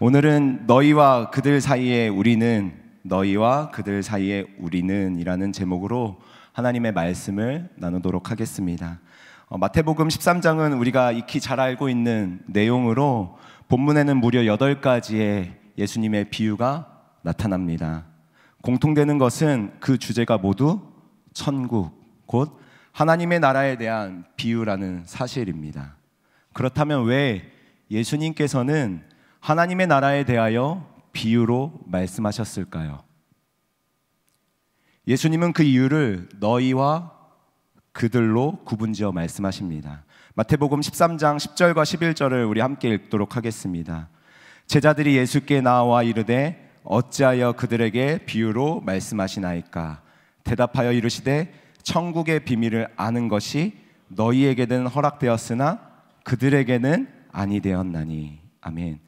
오늘은 너희와 그들 사이에 우리는, 너희와 그들 사이에 우리는 이라는 제목으로 하나님의 말씀을 나누도록 하겠습니다. 마태복음 13장은 우리가 익히 잘 알고 있는 내용으로 본문에는 무려 8가지의 예수님의 비유가 나타납니다. 공통되는 것은 그 주제가 모두 천국, 곧 하나님의 나라에 대한 비유라는 사실입니다. 그렇다면 왜 예수님께서는 하나님의 나라에 대하여 비유로 말씀하셨을까요? 예수님은 그 이유를 너희와 그들로 구분지어 말씀하십니다. 마태복음 13장 10절과 11절을 우리 함께 읽도록 하겠습니다. 제자들이 예수께 나와 이르되 어찌하여 그들에게 비유로 말씀하시나이까? 대답하여 이르시되 천국의 비밀을 아는 것이 너희에게는 허락되었으나 그들에게는 아니 되었나니. 아멘.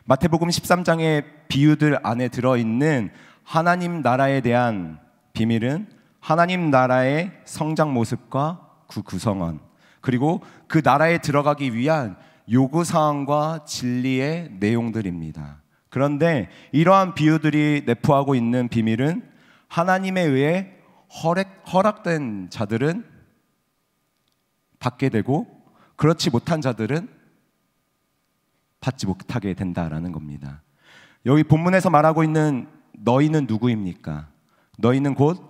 마태복음 13장의 비유들 안에 들어있는 하나님 나라에 대한 비밀은 하나님 나라의 성장 모습과 그 구성원, 그리고 그 나라에 들어가기 위한 요구사항과 진리의 내용들입니다. 그런데 이러한 비유들이 내포하고 있는 비밀은 하나님에 의해 허락된 자들은 받게 되고 그렇지 못한 자들은 받지 못하게 된다라는 겁니다. 여기 본문에서 말하고 있는 너희는 누구입니까? 너희는 곧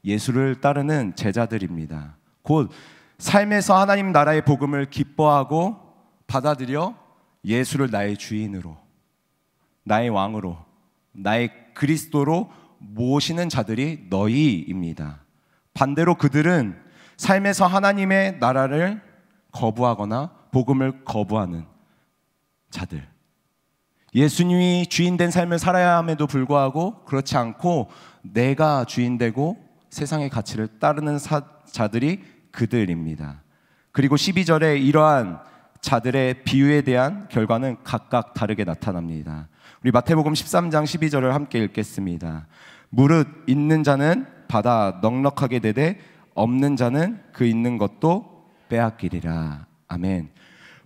예수를 따르는 제자들입니다. 곧 삶에서 하나님 나라의 복음을 기뻐하고 받아들여 예수를 나의 주인으로, 나의 왕으로, 나의 그리스도로 모시는 자들이 너희입니다. 반대로 그들은 삶에서 하나님의 나라를 거부하거나 복음을 거부하는 자들, 예수님이 주인된 삶을 살아야 함에도 불구하고 그렇지 않고 내가 주인되고 세상의 가치를 따르는 자들이 그들입니다. 그리고 12절에 이러한 자들의 비유에 대한 결과는 각각 다르게 나타납니다. 우리 마태복음 13장 12절을 함께 읽겠습니다. 무릇 있는 자는 받아 넉넉하게 되되 없는 자는 그 있는 것도 빼앗기리라. 아멘.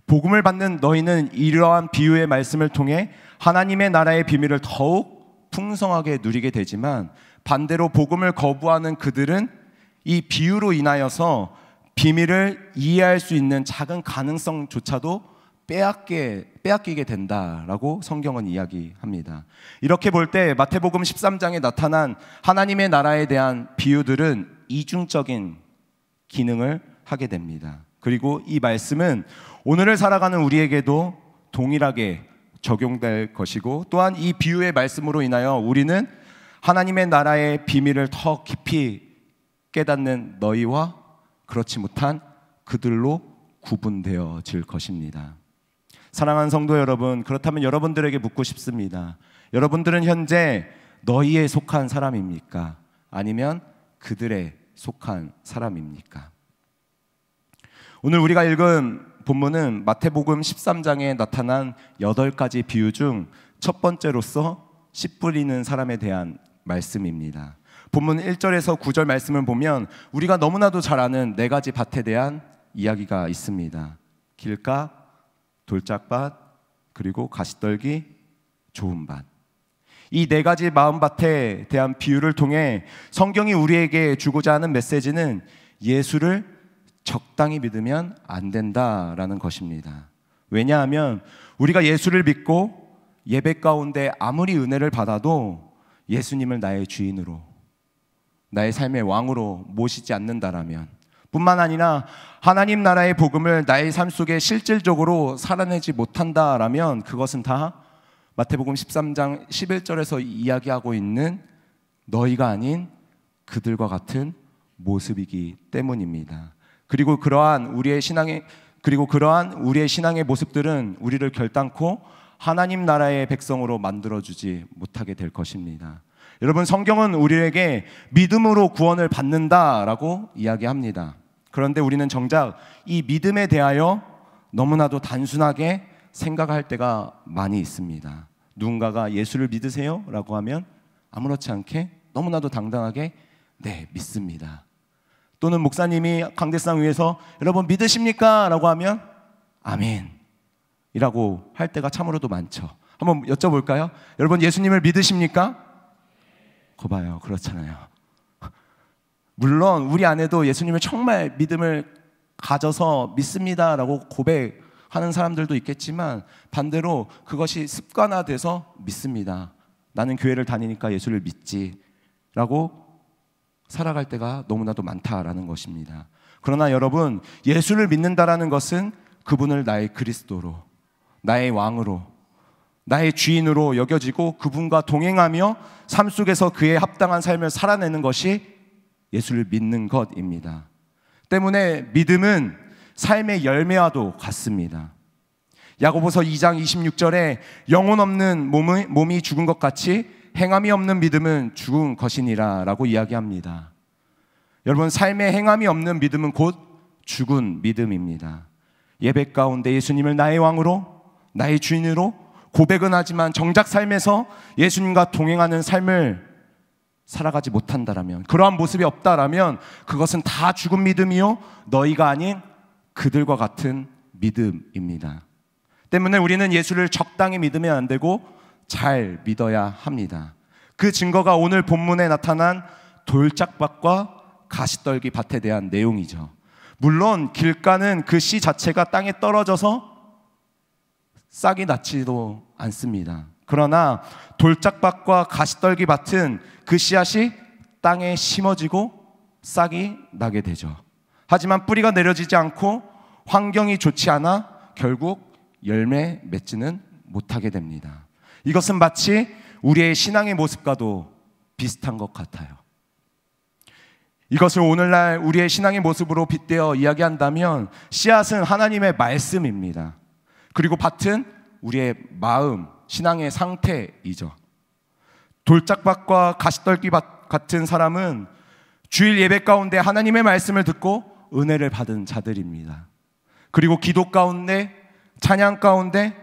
복음을 받는 너희는 이러한 비유의 말씀을 통해 하나님의 나라의 비밀을 더욱 풍성하게 누리게 되지만, 반대로 복음을 거부하는 그들은 이 비유로 인하여서 비밀을 이해할 수 있는 작은 가능성조차도 빼앗기게 된다라고 성경은 이야기합니다. 이렇게 볼 때 마태복음 13장에 나타난 하나님의 나라에 대한 비유들은 이중적인 기능을 하게 됩니다. 그리고 이 말씀은 오늘을 살아가는 우리에게도 동일하게 적용될 것이고, 또한 이 비유의 말씀으로 인하여 우리는 하나님의 나라의 비밀을 더 깊이 깨닫는 너희와 그렇지 못한 그들로 구분되어질 것입니다. 사랑하는 성도 여러분, 그렇다면 여러분들에게 묻고 싶습니다. 여러분들은 현재 너희에 속한 사람입니까? 아니면 그들에 속한 사람입니까? 오늘 우리가 읽은 본문은 마태복음 13장에 나타난 8가지 비유 중 첫 번째로서 씨 뿌리는 사람에 대한 말씀입니다. 본문 1절에서 9절 말씀을 보면 우리가 너무나도 잘 아는 4가지 밭에 대한 이야기가 있습니다. 길가, 돌짝밭, 그리고 가시떨기, 좋은 밭. 이 4가지 마음밭에 대한 비유를 통해 성경이 우리에게 주고자 하는 메시지는 예수를 적당히 믿으면 안 된다라는 것입니다. 왜냐하면 우리가 예수를 믿고 예배 가운데 아무리 은혜를 받아도 예수님을 나의 주인으로, 나의 삶의 왕으로 모시지 않는다라면, 뿐만 아니라 하나님 나라의 복음을 나의 삶 속에 실질적으로 살아내지 못한다라면 그것은 다 마태복음 13장 11절에서 이야기하고 있는 너희가 아닌 그들과 같은 모습이기 때문입니다. 그리고 그러한 우리의 신앙의 모습들은 우리를 결단코 하나님 나라의 백성으로 만들어주지 못하게 될 것입니다. 여러분, 성경은 우리에게 믿음으로 구원을 받는다라고 이야기합니다. 그런데 우리는 정작 이 믿음에 대하여 너무나도 단순하게 생각할 때가 많이 있습니다. 누군가가 예수를 믿으세요? 라고 하면 아무렇지 않게 너무나도 당당하게 네, 믿습니다. 또는 목사님이 강대상 위에서 여러분 믿으십니까? 라고 하면 아멘 이라고 할 때가 참으로도 많죠. 한번 여쭤볼까요? 여러분 예수님을 믿으십니까? 거봐요, 그렇잖아요. 물론 우리 안에도 예수님을 정말 믿음을 가져서 믿습니다라고 고백하는 사람들도 있겠지만 반대로 그것이 습관화돼서 믿습니다. 나는 교회를 다니니까 예수를 믿지 라고 살아갈 때가 너무나도 많다라는 것입니다. 그러나 여러분, 예수를 믿는다라는 것은 그분을 나의 그리스도로, 나의 왕으로, 나의 주인으로 여겨지고 그분과 동행하며 삶 속에서 그에 합당한 삶을 살아내는 것이 예수를 믿는 것입니다. 때문에 믿음은 삶의 열매와도 같습니다. 야고보서 2장 26절에 영혼 없는 몸이 죽은 것 같이 행함이 없는 믿음은 죽은 것이니라 라고 이야기합니다. 여러분, 삶에 행함이 없는 믿음은 곧 죽은 믿음입니다. 예배 가운데 예수님을 나의 왕으로, 나의 주인으로 고백은 하지만 정작 삶에서 예수님과 동행하는 삶을 살아가지 못한다라면, 그러한 모습이 없다라면 그것은 다 죽은 믿음이요 너희가 아닌 그들과 같은 믿음입니다. 때문에 우리는 예수를 적당히 믿으면 안 되고 잘 믿어야 합니다. 그 증거가 오늘 본문에 나타난 돌짝밭과 가시떨기 밭에 대한 내용이죠. 물론 길가는 그 씨 자체가 땅에 떨어져서 싹이 나지도 않습니다. 그러나 돌짝밭과 가시떨기 밭은 그 씨앗이 땅에 심어지고 싹이 나게 되죠. 하지만 뿌리가 내려지지 않고 환경이 좋지 않아 결국 열매 맺지는 못하게 됩니다. 이것은 마치 우리의 신앙의 모습과도 비슷한 것 같아요. 이것을 오늘날 우리의 신앙의 모습으로 빗대어 이야기한다면 씨앗은 하나님의 말씀입니다. 그리고 밭은 우리의 마음, 신앙의 상태이죠. 돌짝밭과 가시떨기밭 같은 사람은 주일 예배 가운데 하나님의 말씀을 듣고 은혜를 받은 자들입니다. 그리고 기도 가운데, 찬양 가운데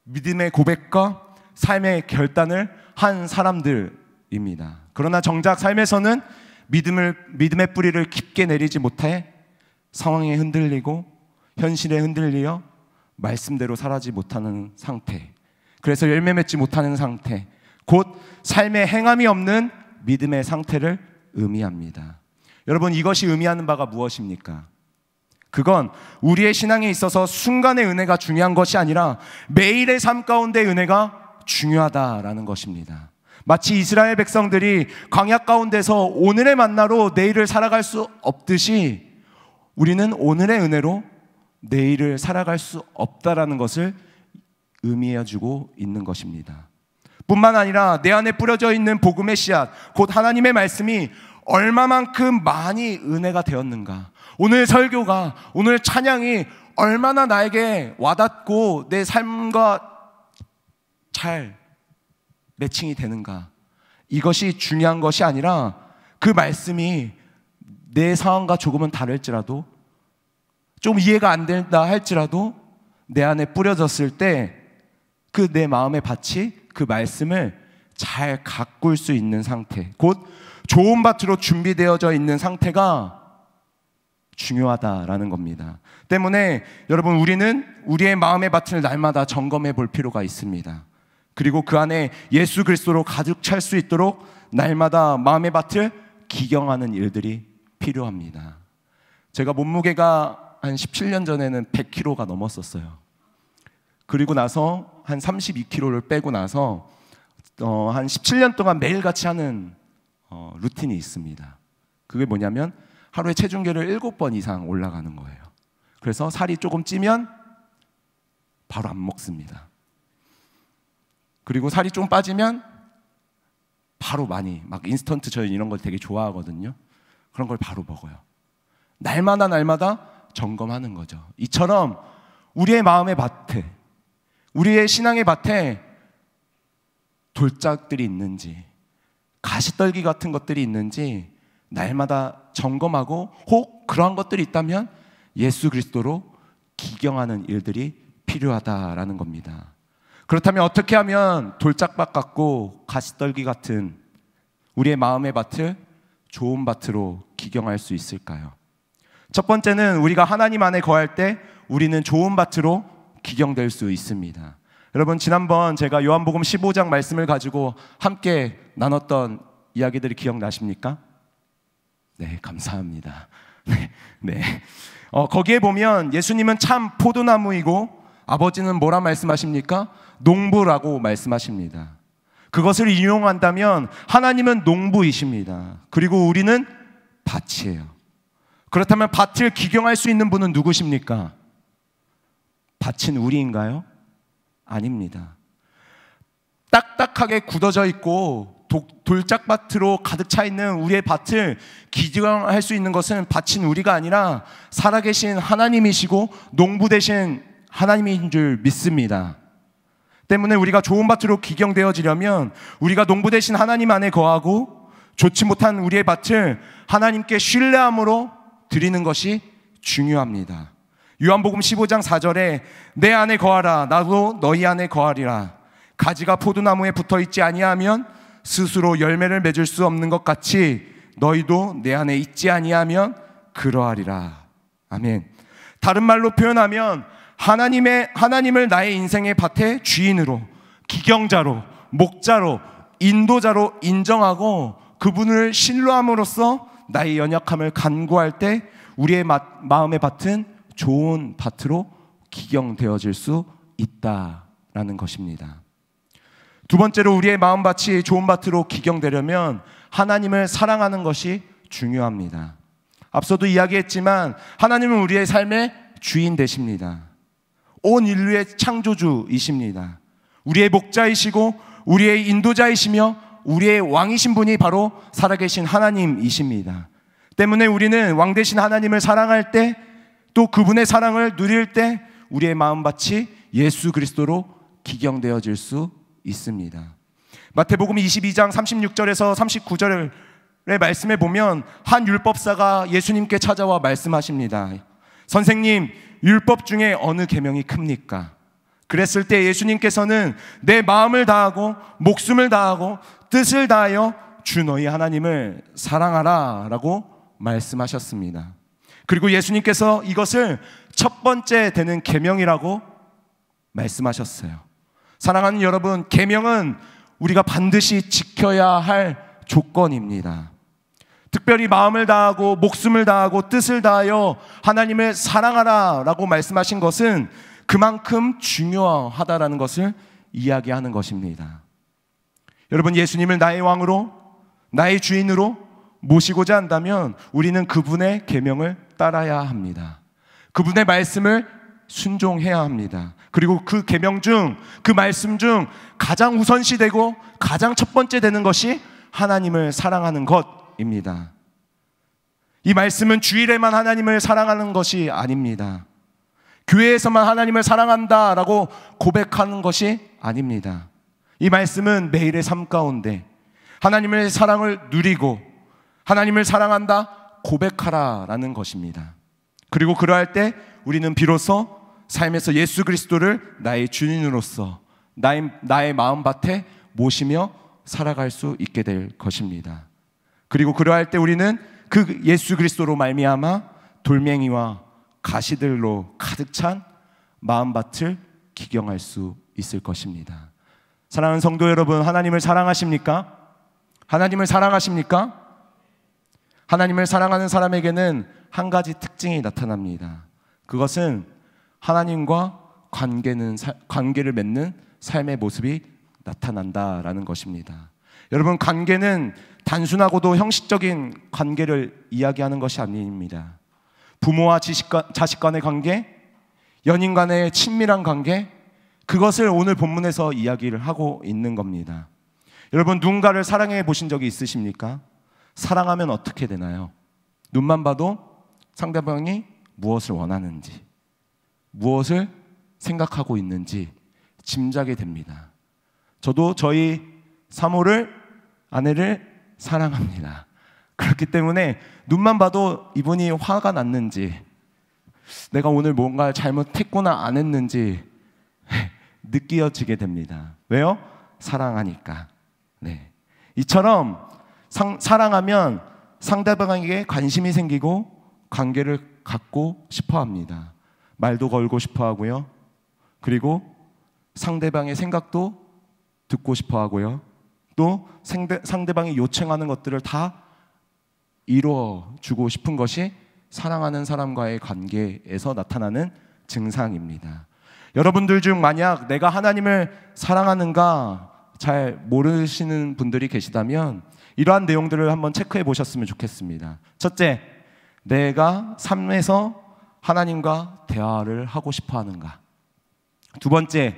믿음의 고백과 삶의 결단을 한 사람들입니다. 그러나 정작 삶에서는 믿음의 뿌리를 깊게 내리지 못해 상황에 흔들리고 현실에 흔들리어 말씀대로 살아지 못하는 상태, 그래서 열매 맺지 못하는 상태, 곧 삶의 행함이 없는 믿음의 상태를 의미합니다. 여러분, 이것이 의미하는 바가 무엇입니까? 그건 우리의 신앙에 있어서 순간의 은혜가 중요한 것이 아니라 매일의 삶 가운데 은혜가 중요하다라는 것입니다. 마치 이스라엘 백성들이 광야 가운데서 오늘의 만나로 내일을 살아갈 수 없듯이 우리는 오늘의 은혜로 내일을 살아갈 수 없다라는 것을 의미해주고 있는 것입니다. 뿐만 아니라 내 안에 뿌려져 있는 복음의 씨앗, 곧 하나님의 말씀이 얼마만큼 많이 은혜가 되었는가, 오늘 설교가, 오늘 찬양이 얼마나 나에게 와닿고 내 삶과 잘 매칭이 되는가, 이것이 중요한 것이 아니라 그 말씀이 내 상황과 조금은 다를지라도, 좀 이해가 안 된다 할지라도 내 안에 뿌려졌을 때 그 내 마음의 밭이 그 말씀을 잘 가꿀 수 있는 상태, 곧 좋은 밭으로 준비되어져 있는 상태가 중요하다라는 겁니다. 때문에 여러분, 우리는 우리의 마음의 밭을 날마다 점검해 볼 필요가 있습니다. 그리고 그 안에 예수 그리스도로 가득 찰 수 있도록 날마다 마음의 밭을 기경하는 일들이 필요합니다. 제가 몸무게가 한 17년 전에는 100kg가 넘었었어요. 그리고 나서 한 32kg를 빼고 나서 한 17년 동안 매일같이 하는 루틴이 있습니다. 그게 뭐냐면 하루에 체중계를 7번 이상 올라가는 거예요. 그래서 살이 조금 찌면 바로 안 먹습니다. 그리고 살이 좀 빠지면 바로 많이, 막 인스턴트, 저희 이런 걸 되게 좋아하거든요. 그런 걸 바로 먹어요. 날마다 점검하는 거죠. 이처럼 우리의 마음의 밭에, 우리의 신앙의 밭에 돌짝들이 있는지, 가시떨기 같은 것들이 있는지 날마다 점검하고, 혹 그러한 것들이 있다면 예수 그리스도로 기경하는 일들이 필요하다라는 겁니다. 그렇다면 어떻게 하면 돌짝밭 같고 가시떨기 같은 우리의 마음의 밭을 좋은 밭으로 기경할 수 있을까요? 첫 번째는 우리가 하나님 안에 거할 때 우리는 좋은 밭으로 기경될 수 있습니다. 여러분, 지난번 제가 요한복음 15장 말씀을 가지고 함께 나눴던 이야기들이 기억나십니까? 네, 감사합니다. 네. 거기에 보면 예수님은 참 포도나무이고 아버지는 뭐라 말씀하십니까? 농부라고 말씀하십니다. 그것을 인용한다면 하나님은 농부이십니다. 그리고 우리는 밭이에요. 그렇다면 밭을 기경할 수 있는 분은 누구십니까? 밭은 우리인가요? 아닙니다. 딱딱하게 굳어져 있고 돌짝밭으로 가득 차 있는 우리의 밭을 기경할 수 있는 것은 밭인 우리가 아니라 살아계신 하나님이시고 농부 되신 하나님인 줄 믿습니다. 때문에 우리가 좋은 밭으로 기경되어지려면 우리가 농부 되신 하나님 안에 거하고 좋지 못한 우리의 밭을 하나님께 신뢰함으로 드리는 것이 중요합니다. 요한복음 15장 4절에 내 안에 거하라 나도 너희 안에 거하리라. 가지가 포도나무에 붙어있지 아니하면 스스로 열매를 맺을 수 없는 것 같이 너희도 내 안에 있지 아니하면 그러하리라. 아멘. 다른 말로 표현하면 하나님을 나의 인생의 밭의 주인으로, 기경자로, 목자로, 인도자로 인정하고 그분을 신뢰함으로써 나의 연약함을 간구할 때 우리의 마음의 밭은 좋은 밭으로 기경되어질 수 있다라는 것입니다. 두 번째로 우리의 마음밭이 좋은 밭으로 기경되려면 하나님을 사랑하는 것이 중요합니다. 앞서도 이야기했지만 하나님은 우리의 삶의 주인 되십니다. 온 인류의 창조주이십니다. 우리의 목자이시고 우리의 인도자이시며 우리의 왕이신 분이 바로 살아계신 하나님이십니다. 때문에 우리는 왕 되신 하나님을 사랑할 때 또 그분의 사랑을 누릴 때 우리의 마음밭이 예수 그리스도로 기경되어질 수 있습니다. 마태복음 22장 36절에서 39절의 말씀에 보면 한 율법사가 예수님께 찾아와 말씀하십니다. 선생님, 율법 중에 어느 계명이 큽니까? 그랬을 때 예수님께서는 내 마음을 다하고 목숨을 다하고 뜻을 다하여 주 너희 하나님을 사랑하라 라고 말씀하셨습니다. 그리고 예수님께서 이것을 첫 번째 되는 계명이라고 말씀하셨어요. 사랑하는 여러분, 계명은 우리가 반드시 지켜야 할 조건입니다. 특별히 마음을 다하고 목숨을 다하고 뜻을 다하여 하나님을 사랑하라 라고 말씀하신 것은 그만큼 중요하다라는 것을 이야기하는 것입니다. 여러분, 예수님을 나의 왕으로, 나의 주인으로 모시고자 한다면 우리는 그분의 계명을 따라야 합니다. 그분의 말씀을 순종해야 합니다. 그리고 그 계명 중, 그 말씀 중 가장 우선시되고 가장 첫 번째 되는 것이 하나님을 사랑하는 것입니다. 이 말씀은 주일에만 하나님을 사랑하는 것이 아닙니다. 교회에서만 하나님을 사랑한다라고 고백하는 것이 아닙니다. 이 말씀은 매일의 삶 가운데 하나님의 사랑을 누리고 하나님을 사랑한다 고백하라라는 것입니다. 그리고 그러할 때 우리는 비로소 삶에서 예수 그리스도를 나의 주인으로서 나의 마음밭에 모시며 살아갈 수 있게 될 것입니다. 그리고 그러할 때 우리는 그 예수 그리스도로 말미암아 돌멩이와 가시들로 가득 찬 마음밭을 기경할 수 있을 것입니다. 사랑하는 성도 여러분, 하나님을 사랑하십니까? 하나님을 사랑하십니까? 하나님을 사랑하는 사람에게는 한 가지 특징이 나타납니다. 그것은 하나님과 관계를 맺는 삶의 모습이 나타난다라는 것입니다. 여러분, 관계는 단순하고도 형식적인 관계를 이야기하는 것이 아닙니다. 부모와 자식 간의 관계, 연인 간의 친밀한 관계, 그것을 오늘 본문에서 이야기를 하고 있는 겁니다. 여러분, 누군가를 사랑해 보신 적이 있으십니까? 사랑하면 어떻게 되나요? 눈만 봐도 상대방이 무엇을 원하는지, 무엇을 생각하고 있는지 짐작이 됩니다. 저도 저희 사모를, 아내를 사랑합니다. 그렇기 때문에 눈만 봐도 이분이 화가 났는지, 내가 오늘 뭔가 잘못했구나 안 했는지 느껴지게 됩니다. 왜요? 사랑하니까. 네. 이처럼 사랑하면 상대방에게 관심이 생기고 관계를 갖고 싶어 합니다. 말도 걸고 싶어 하고요. 그리고 상대방의 생각도 듣고 싶어 하고요. 또 상대방이 요청하는 것들을 다 이루어 주고 싶은 것이 사랑하는 사람과의 관계에서 나타나는 증상입니다. 여러분들 중 만약 내가 하나님을 사랑하는가 잘 모르시는 분들이 계시다면 이러한 내용들을 한번 체크해 보셨으면 좋겠습니다. 첫째, 내가 삶에서 하나님과 대화를 하고 싶어 하는가? 두 번째,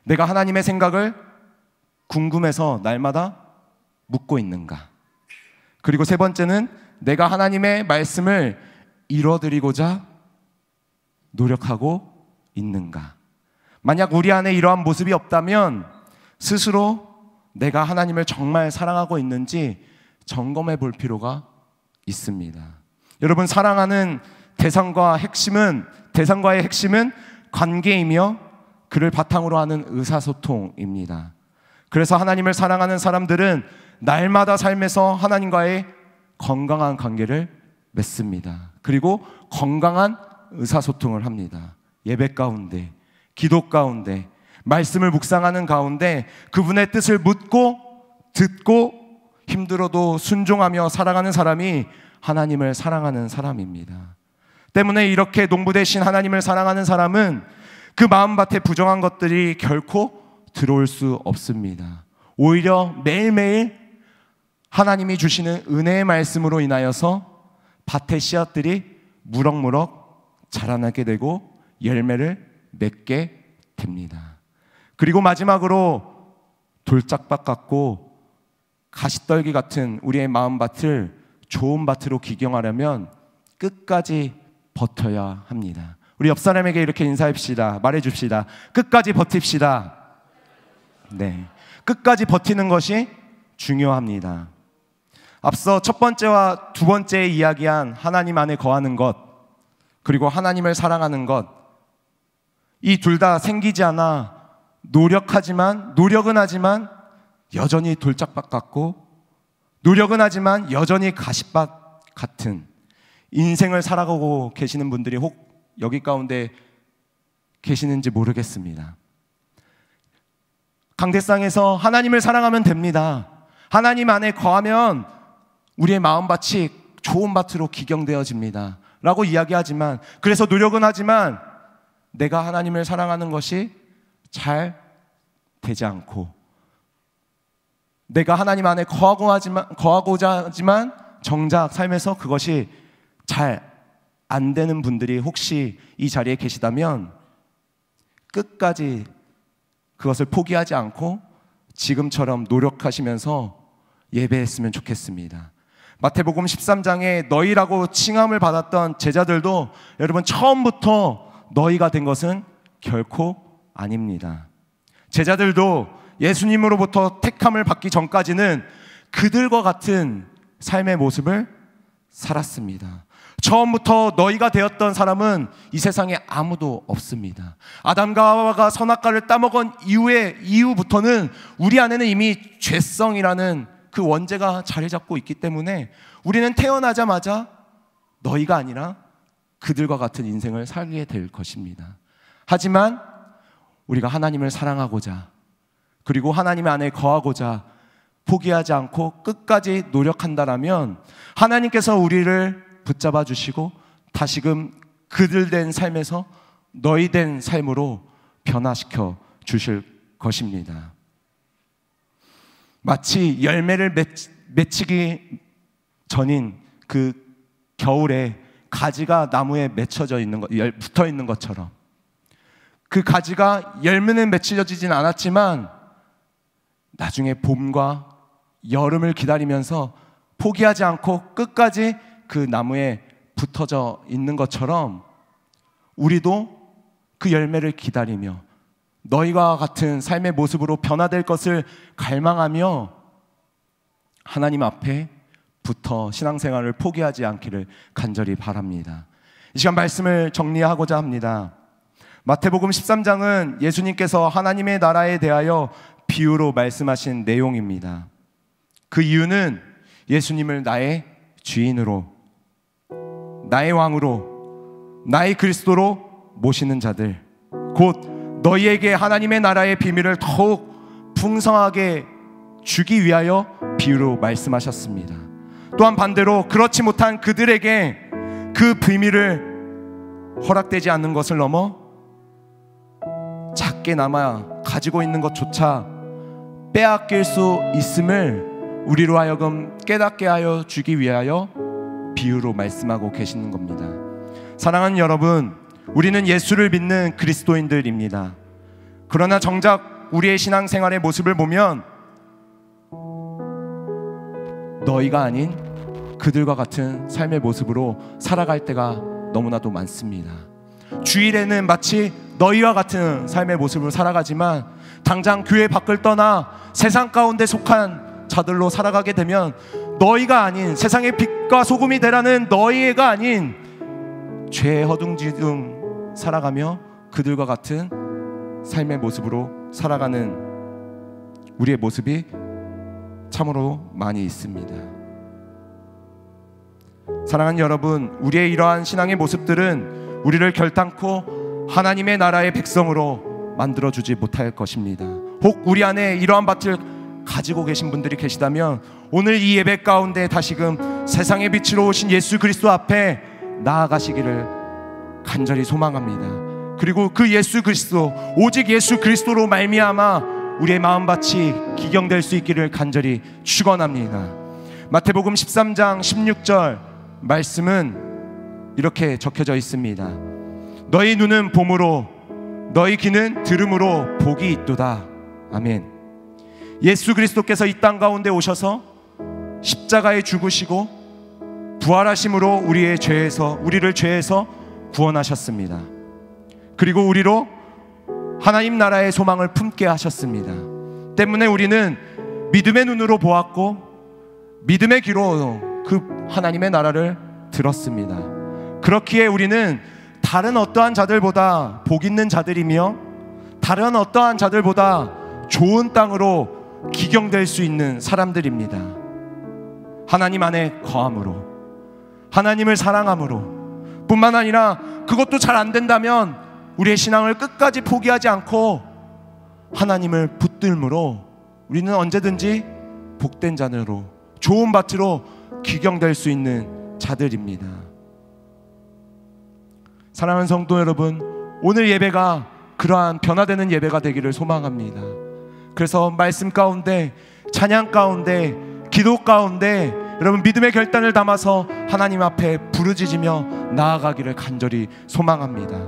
내가 하나님의 생각을 궁금해서 날마다 묻고 있는가? 그리고 세 번째는 내가 하나님의 말씀을 이뤄드리고자 노력하고 있는가? 만약 우리 안에 이러한 모습이 없다면 스스로 내가 하나님을 정말 사랑하고 있는지 점검해 볼 필요가 있습니다. 여러분, 사랑하는 대상과의 핵심은 관계이며 그를 바탕으로 하는 의사소통입니다. 그래서 하나님을 사랑하는 사람들은 날마다 삶에서 하나님과의 건강한 관계를 맺습니다. 그리고 건강한 의사소통을 합니다. 예배 가운데, 기도 가운데, 말씀을 묵상하는 가운데 그분의 뜻을 묻고 듣고 힘들어도 순종하며 살아가는 사람이 하나님을 사랑하는 사람입니다. 때문에 이렇게 농부 대신 하나님을 사랑하는 사람은 그 마음밭에 부정한 것들이 결코 들어올 수 없습니다. 오히려 매일매일 하나님이 주시는 은혜의 말씀으로 인하여서 밭의 씨앗들이 무럭무럭 자라나게 되고 열매를 맺게 됩니다. 그리고 마지막으로 돌짝밭 같고 가시떨기 같은 우리의 마음밭을 좋은 밭으로 기경하려면 끝까지 버텨야 합니다. 우리 옆 사람에게 이렇게 인사합시다. 말해줍시다. 끝까지 버팁시다. 네, 끝까지 버티는 것이 중요합니다. 앞서 첫 번째와 두 번째 이야기한 하나님 안에 거하는 것, 그리고 하나님을 사랑하는 것, 이 둘 다 생기지 않아 노력은 하지만 여전히 돌짝밭 같고, 노력은 하지만 여전히 가시밭 같은 인생을 살아가고 계시는 분들이 혹 여기 가운데 계시는지 모르겠습니다. 강대상에서 하나님을 사랑하면 됩니다. 하나님 안에 거하면 우리의 마음밭이 좋은 밭으로 기경되어집니다 라고 이야기하지만, 그래서 노력은 하지만 내가 하나님을 사랑하는 것이 잘 되지 않고, 내가 하나님 안에 거하고자 하지만 정작 삶에서 그것이 잘 안 되는 분들이 혹시 이 자리에 계시다면 끝까지 그것을 포기하지 않고 지금처럼 노력하시면서 예배했으면 좋겠습니다. 마태복음 13장에 너희라고 칭함을 받았던 제자들도 여러분 처음부터 너희가 된 것은 결코 아닙니다. 제자들도 예수님으로부터 택함을 받기 전까지는 그들과 같은 삶의 모습을 살았습니다. 처음부터 너희가 되었던 사람은 이 세상에 아무도 없습니다. 아담과 하와가 선악과를 따먹은 이후부터는 우리 안에는 이미 죄성이라는 그 원죄가 자리 잡고 있기 때문에 우리는 태어나자마자 너희가 아니라 그들과 같은 인생을 살게 될 것입니다. 하지만 우리가 하나님을 사랑하고자, 그리고 하나님 안에 거하고자 포기하지 않고 끝까지 노력한다라면 하나님께서 우리를 붙잡아 주시고 다시금 그들 된 삶에서 너희 된 삶으로 변화시켜 주실 것입니다. 마치 열매를 맺히기 전인 그 겨울에 가지가 나무에 맺혀져 있는 것, 붙어 있는 것처럼, 그 가지가 열매는 맺혀지진 않았지만 나중에 봄과 여름을 기다리면서 포기하지 않고 끝까지 그 나무에 붙어져 있는 것처럼 우리도 그 열매를 기다리며 너희와 같은 삶의 모습으로 변화될 것을 갈망하며 하나님 앞에 붙어 신앙생활을 포기하지 않기를 간절히 바랍니다. 이 시간 말씀을 정리하고자 합니다. 마태복음 13장은 예수님께서 하나님의 나라에 대하여 비유로 말씀하신 내용입니다. 그 이유는 예수님을 나의 주인으로, 나의 왕으로, 나의 그리스도로 모시는 자들, 곧 너희에게 하나님의 나라의 비밀을 더욱 풍성하게 주기 위하여 비유로 말씀하셨습니다. 또한 반대로 그렇지 못한 그들에게 그 비밀을 허락되지 않는 것을 넘어 작게나마 가지고 있는 것조차 빼앗길 수 있음을 우리로 하여금 깨닫게 하여 주기 위하여 비유로 말씀하고 계시는 겁니다. 사랑하는 여러분, 우리는 예수를 믿는 그리스도인들입니다. 그러나 정작 우리의 신앙생활의 모습을 보면 너희가 아닌 그들과 같은 삶의 모습으로 살아갈 때가 너무나도 많습니다. 주일에는 마치 너희와 같은 삶의 모습으로 살아가지만 당장 교회 밖을 떠나 세상 가운데 속한 자들로 살아가게 되면 너희가 아닌, 세상의 빛과 소금이 되라는 너희가 아닌 죄에 허둥지둥 살아가며 그들과 같은 삶의 모습으로 살아가는 우리의 모습이 참으로 많이 있습니다. 사랑하는 여러분, 우리의 이러한 신앙의 모습들은 우리를 결단코 하나님의 나라의 백성으로 만들어주지 못할 것입니다. 혹 우리 안에 이러한 밭을 가지고 계신 분들이 계시다면 오늘 이 예배 가운데 다시금 세상의 빛으로 오신 예수 그리스도 앞에 나아가시기를 간절히 소망합니다. 그리고 그 예수 그리스도, 오직 예수 그리스도로 말미암아 우리의 마음밭이 기경될 수 있기를 간절히 축원합니다. 마태복음 13장 16절 말씀은 이렇게 적혀져 있습니다. 너희 눈은 봄으로 너희 귀는 들음으로 복이 있도다. 아멘. 예수 그리스도께서 이 땅 가운데 오셔서 십자가에 죽으시고 부활하심으로 우리를 죄에서 구원하셨습니다. 그리고 우리로 하나님 나라의 소망을 품게 하셨습니다. 때문에 우리는 믿음의 눈으로 보았고 믿음의 귀로 그 하나님의 나라를 들었습니다. 그렇기에 우리는 다른 어떠한 자들보다 복 있는 자들이며 다른 어떠한 자들보다 좋은 땅으로 기경될 수 있는 사람들입니다. 하나님 안에 거함으로, 하나님을 사랑함으로 뿐만 아니라 그것도 잘 안 된다면 우리의 신앙을 끝까지 포기하지 않고 하나님을 붙들므로 우리는 언제든지 복된 자녀로, 좋은 밭으로 기경될 수 있는 자들입니다. 사랑하는 성도 여러분, 오늘 예배가 그러한 변화되는 예배가 되기를 소망합니다. 그래서 말씀 가운데, 찬양 가운데, 기도 가운데 여러분 믿음의 결단을 담아서 하나님 앞에 부르짖으며 나아가기를 간절히 소망합니다.